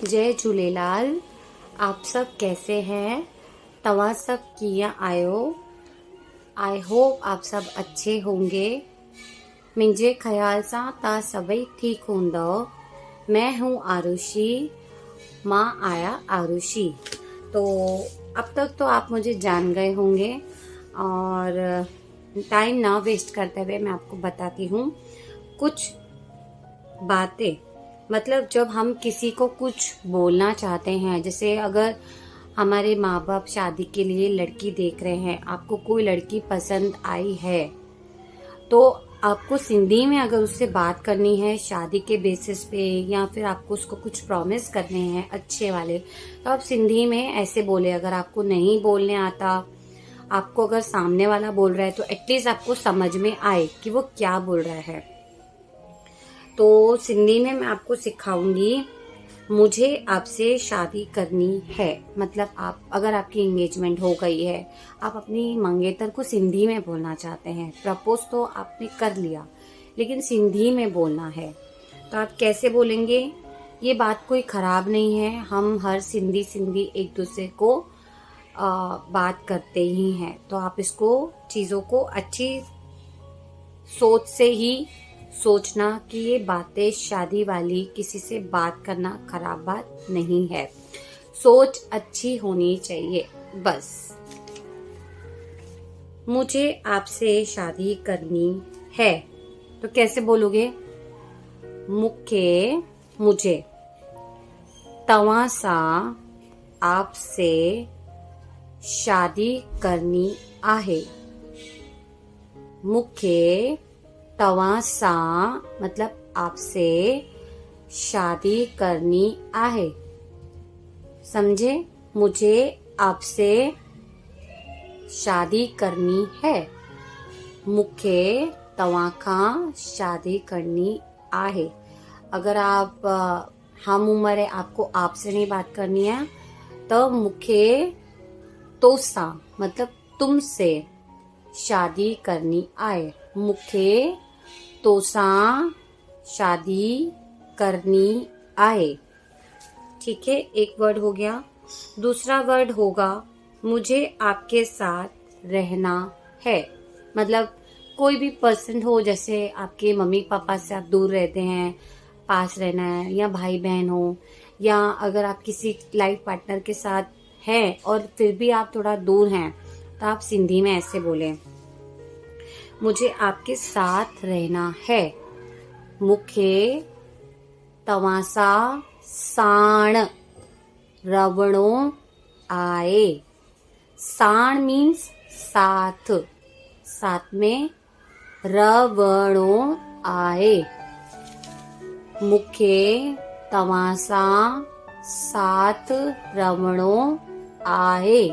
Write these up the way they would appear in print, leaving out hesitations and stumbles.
जय झूलेलाल। आप सब कैसे हैं? तव्हां सब कीअं आहियो? आई होप आप सब अच्छे होंगे। मुंहिंजे ख्याल सां तव्हां सभई ठीक हूंदव। मैं हूँ आरुषि, माँ आया आरुषि। तो अब तक तो आप मुझे जान गए होंगे और टाइम ना वेस्ट करते हुए मैं आपको बताती हूँ कुछ बातें। मतलब जब हम किसी को कुछ बोलना चाहते हैं, जैसे अगर हमारे माँ बाप शादी के लिए लड़की देख रहे हैं, आपको कोई लड़की पसंद आई है, तो आपको सिंधी में अगर उससे बात करनी है शादी के बेसिस पे, या फिर आपको उसको कुछ प्रॉमिस करने हैं अच्छे वाले, तो आप सिंधी में ऐसे बोले। अगर आपको नहीं बोलने आता, आपको अगर सामने वाला बोल रहा है, तो एटलीस्ट आपको समझ में आए कि वो क्या बोल रहा है। तो सिंधी में मैं आपको सिखाऊंगी, मुझे आपसे शादी करनी है। मतलब आप अगर आपकी एंगेजमेंट हो गई है, आप अपनी मंगेतर को सिंधी में बोलना चाहते हैं, प्रपोज तो आपने कर लिया लेकिन सिंधी में बोलना है, तो आप कैसे बोलेंगे? ये बात कोई खराब नहीं है, हम हर सिंधी एक दूसरे को बात करते ही हैं। तो आप इसको चीज़ों को अच्छी सोच से ही सोचना कि ये बातें शादी वाली किसी से बात करना खराब बात नहीं है। सोच अच्छी होनी चाहिए बस। मुझे आपसे शादी करनी है, तो कैसे बोलोगे? मुझे तव्हां सां आपसे शादी करनी आहे। मुखे तव्हां सां मतलब आपसे शादी करनी आहे। समझे? मुझे आपसे शादी करनी है। मुखे तव्हां खां शादी करनी आहे। अगर आप हम उम्र है, आपको आपसे नहीं बात करनी है, तो मुखे तोसां मतलब तुमसे शादी करनी आहे। मुखे तोसां शादी करनी आहे। ठीक है, एक वर्ड हो गया। दूसरा वर्ड होगा मुझे आपके साथ रहना है। मतलब कोई भी पर्सन हो, जैसे आपके मम्मी पापा से आप दूर रहते हैं, पास रहना है, या भाई बहन हो, या अगर आप किसी लाइफ पार्टनर के साथ हैं और फिर भी आप थोड़ा दूर हैं, तो आप सिंधी में ऐसे बोलें, मुझे आपके साथ रहना है। मुखे तव्हां सां साण रवणो आहे। साण मीन्स साथ, साथ में रवणो आहे। मुखे तव्हां सां साथ रवणो आहे।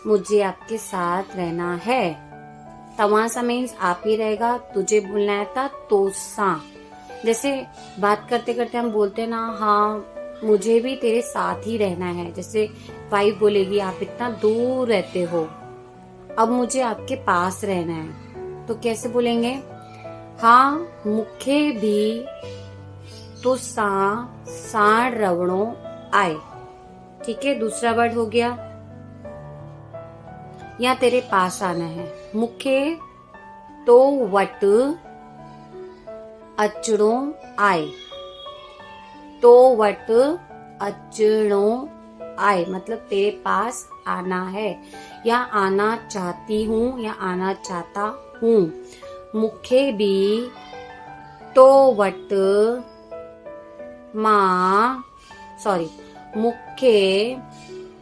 मुझे आपके साथ रहना है। तव्हां सा मीन्स आप ही रहेगा, तुझे बोलना है था तोसां। जैसे बात करते करते हम बोलते ना, हाँ मुझे भी तेरे साथ ही रहना है। जैसे वाइफ बोलेगी आप इतना दूर रहते हो, अब मुझे आपके पास रहना है, तो कैसे बोलेंगे? हाँ मुखे भी तोसां साण रवणो आए। ठीक है, दूसरा वर्ड हो गया, या तेरे पास आना है। मुखे तो वट अचणो आए। तो वट अचणो आए मतलब तेरे पास आना है, या आना चाहती हूँ, या आना चाहता हूँ। मुखे भी तो वट मुखे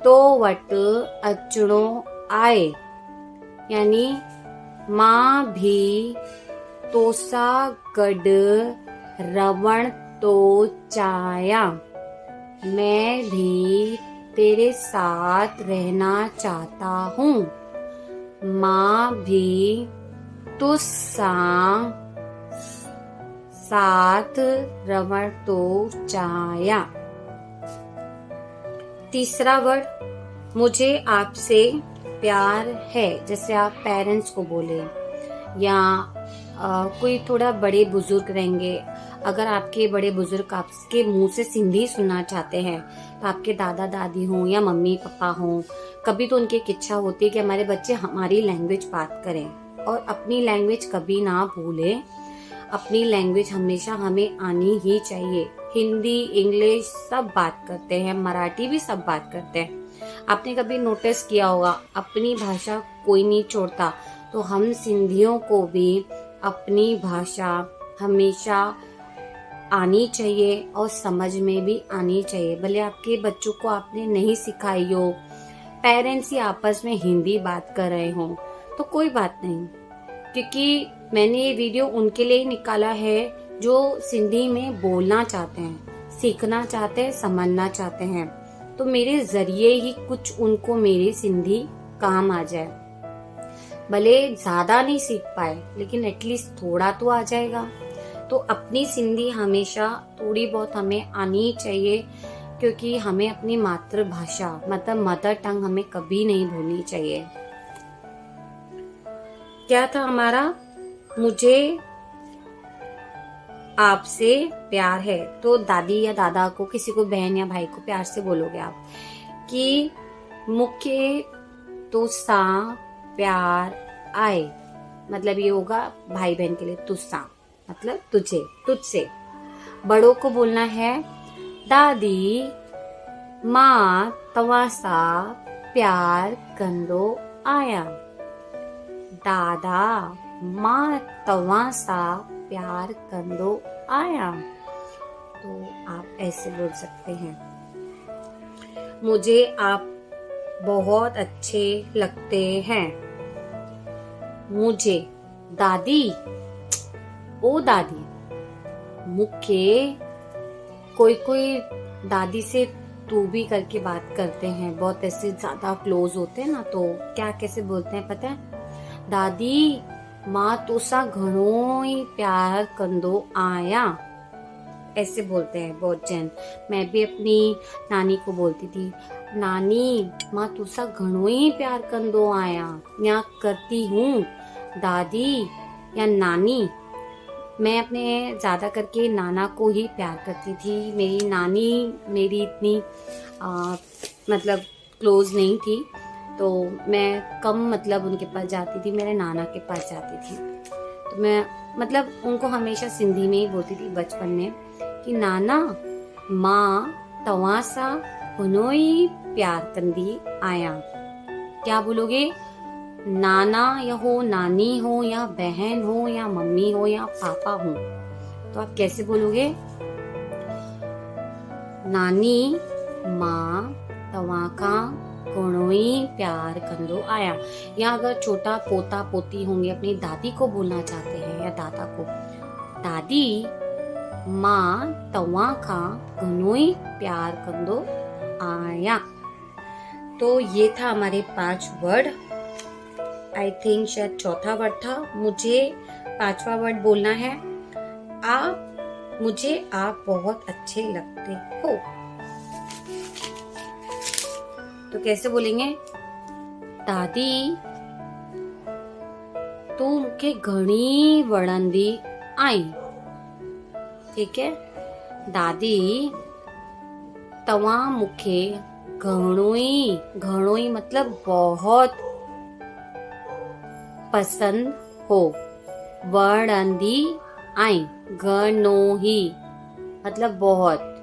तो वट अचणो आए, यानी मां भी तोसा गड रवण तो चाया। मैं भी तेरे साथ रहना चाहता हूँ। मां भी तुसां साथ रवण तो चाया। तीसरा वर्ड, मुझे आपसे प्यार है। जैसे आप पेरेंट्स को बोले, या कोई थोड़ा बड़े बुजुर्ग रहेंगे, अगर आपके बड़े बुजुर्ग आपके मुंह से सिंधी सुनना चाहते हैं तो आपके दादा दादी हों या मम्मी पापा हों, कभी तो उनकी एक इच्छा होती है कि हमारे बच्चे हमारी लैंग्वेज बात करें, और अपनी लैंग्वेज कभी ना भूलें। अपनी लैंग्वेज हमेशा हमें आनी ही चाहिए। हिंदी, इंग्लिश सब बात करते हैं, मराठी भी सब बात करते हैं। आपने कभी नोटिस किया होगा, अपनी भाषा कोई नहीं छोड़ता, तो हम सिंधियों को भी अपनी भाषा हमेशा आनी चाहिए और समझ में भी आनी चाहिए। भले आपके बच्चों को आपने नहीं सिखाई हो, पेरेंट्स ही आपस में हिंदी बात कर रहे हो, तो कोई बात नहीं, क्योंकि मैंने ये वीडियो उनके लिए ही निकाला है जो सिंधी में बोलना चाहते हैं, सीखना चाहते हैं, समझना चाहते हैं। तो मेरे जरिए ही कुछ उनको मेरी सिंधी काम आ जाए। भले ज्यादा नहीं सीख पाए, लेकिन एटलीस्ट थोड़ा तो आ जाएगा। तो अपनी सिंधी हमेशा थोड़ी बहुत हमें आनी चाहिए, क्योंकि हमें अपनी मातृभाषा मतलब मदर टंग हमें कभी नहीं भूलनी चाहिए। क्या था हमारा? मुझे आपसे प्यार है। तो दादी या दादा को, किसी को बहन या भाई को प्यार से बोलोगे आप कि मुखे तो सा प्यार आए, मतलब ये होगा भाई बहन के लिए तुस्सा मतलब तुझे, तुझसे। बड़ों को बोलना है दादी माँ तवासा प्यार कंदो आया। दादा माँ तवासा प्यार कंदो आया। तो आप ऐसे बोल सकते हैं, मुझे आप बहुत अच्छे लगते हैं। मुझे दादी, ओ दादी। मुखे कोई कोई दादी से तू भी करके बात करते हैं, बहुत ऐसे ज्यादा क्लोज होते हैं ना, तो क्या कैसे बोलते हैं पता है? दादी माँ तोसा घणो ही प्यार कंदो आया, ऐसे बोलते हैं बहुत जन। मैं भी अपनी नानी को बोलती थी, नानी माँ तुसा घणो ही प्यार कंदो आया, या करती हूँ दादी या नानी। मैं अपने ज्यादा करके नाना को ही प्यार करती थी। मेरी नानी मेरी इतनी मतलब क्लोज नहीं थी, तो मैं कम मतलब उनके पास जाती थी, मेरे नाना के पास जाती थी। तो मैं मतलब उनको हमेशा सिंधी में ही बोलती थी बचपन में कि नाना माँ तवासा उन्होंने प्यार कंदी आया। क्या बोलोगे? नाना या हो, नानी हो, या बहन हो, या मम्मी हो, या पापा हो, तो आप कैसे बोलोगे? नानी माँ तवाका घणोई प्यार कंदो आया। या अगर छोटा पोता पोती होंगे, अपनी दादी को बोलना चाहते हैं या दादा को, दादी माँ तवाका घणोई प्यार कंदो आया। तो ये था हमारे 5 वर्ड। आई थिंक शायद चौथा वर्ड था। मुझे 5वां वर्ड बोलना है, आप, मुझे आप बहुत अच्छे लगते हो। तो कैसे बोलेंगे? दादी तू मुखे घणी वणंदी आई। ठीक है, दादी तवा मुखे घणोई, घणोई मतलब बहुत पसंद हो। वणंदी आई, घणो ही मतलब बहुत।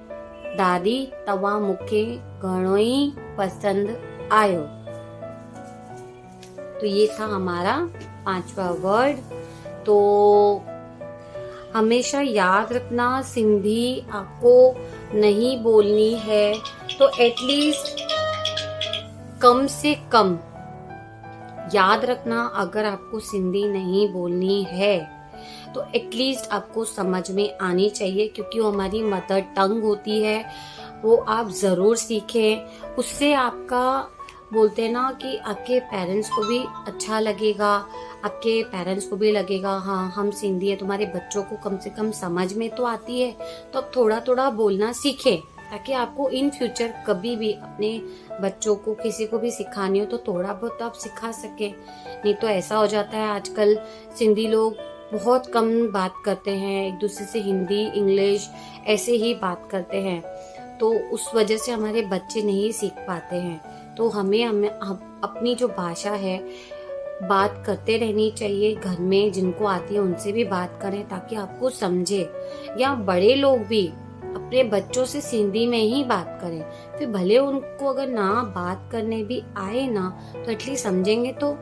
दादी तवा मुखे घणोई पसंद आयो। तो ये था हमारा 5वां वर्ड। तो हमेशा याद रखना, सिंधी आपको नहीं बोलनी है तो एटलीस्ट कम से कम याद रखना, अगर आपको सिंधी नहीं बोलनी है तो एटलीस्ट आपको समझ में आनी चाहिए, क्योंकि वो हमारी मदर टंग होती है। वो आप जरूर सीखें, उससे आपका बोलते हैं ना कि आपके पेरेंट्स को भी अच्छा लगेगा, आपके पेरेंट्स को भी लगेगा हाँ हम सिंधी है, तुम्हारे बच्चों को कम से कम समझ में तो आती है, तो आप थोड़ा थोड़ा बोलना सीखें, ताकि आपको इन फ्यूचर कभी भी अपने बच्चों को किसी को भी सिखानी हो तो थोड़ा बहुत आप सिखा सके। नहीं तो ऐसा हो जाता है आजकल सिंधी लोग बहुत कम बात करते हैं एक दूसरे से, हिंदी इंग्लिश ऐसे ही बात करते हैं, तो उस वजह से हमारे बच्चे नहीं सीख पाते हैं। तो हमें अपनी जो भाषा है बात करते रहनी चाहिए। घर में जिनको आती है उनसे भी बात करें ताकि आपको समझे, या बड़े लोग भी अपने बच्चों से सिंधी में ही बात करें। फिर भले उनको अगर ना बात करने भी आए ना, तो एटलीस्ट समझेंगे तो,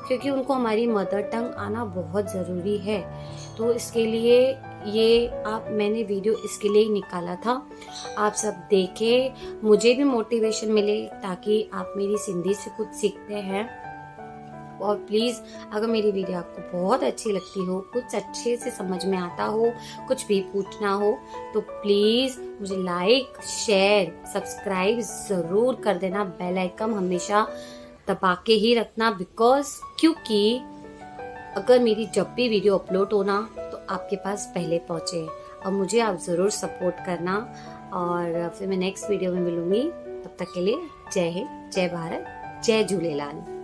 क्योंकि उनको हमारी मदर टंग आना बहुत ज़रूरी है। तो इसके लिए मैंने वीडियो इसके लिए ही निकाला था। आप सब देखें, मुझे भी मोटिवेशन मिले ताकि आप मेरी सिंधी से कुछ सीखते हैं। और प्लीज़ अगर मेरी वीडियो आपको बहुत अच्छी लगती हो, कुछ अच्छे से समझ में आता हो, कुछ भी पूछना हो, तो प्लीज़ मुझे लाइक शेयर सब्सक्राइब ज़रूर कर देना। बेल आइकन हमेशा दबा के ही रखना, क्योंकि अगर मेरी जब भी वीडियो अपलोड होना तो आपके पास पहले पहुँचे। और मुझे आप ज़रूर सपोर्ट करना। और फिर मैं नेक्स्ट वीडियो में मिलूंगी। तब तक के लिए जय हिंद, जय भारत, जय झूलेलाल।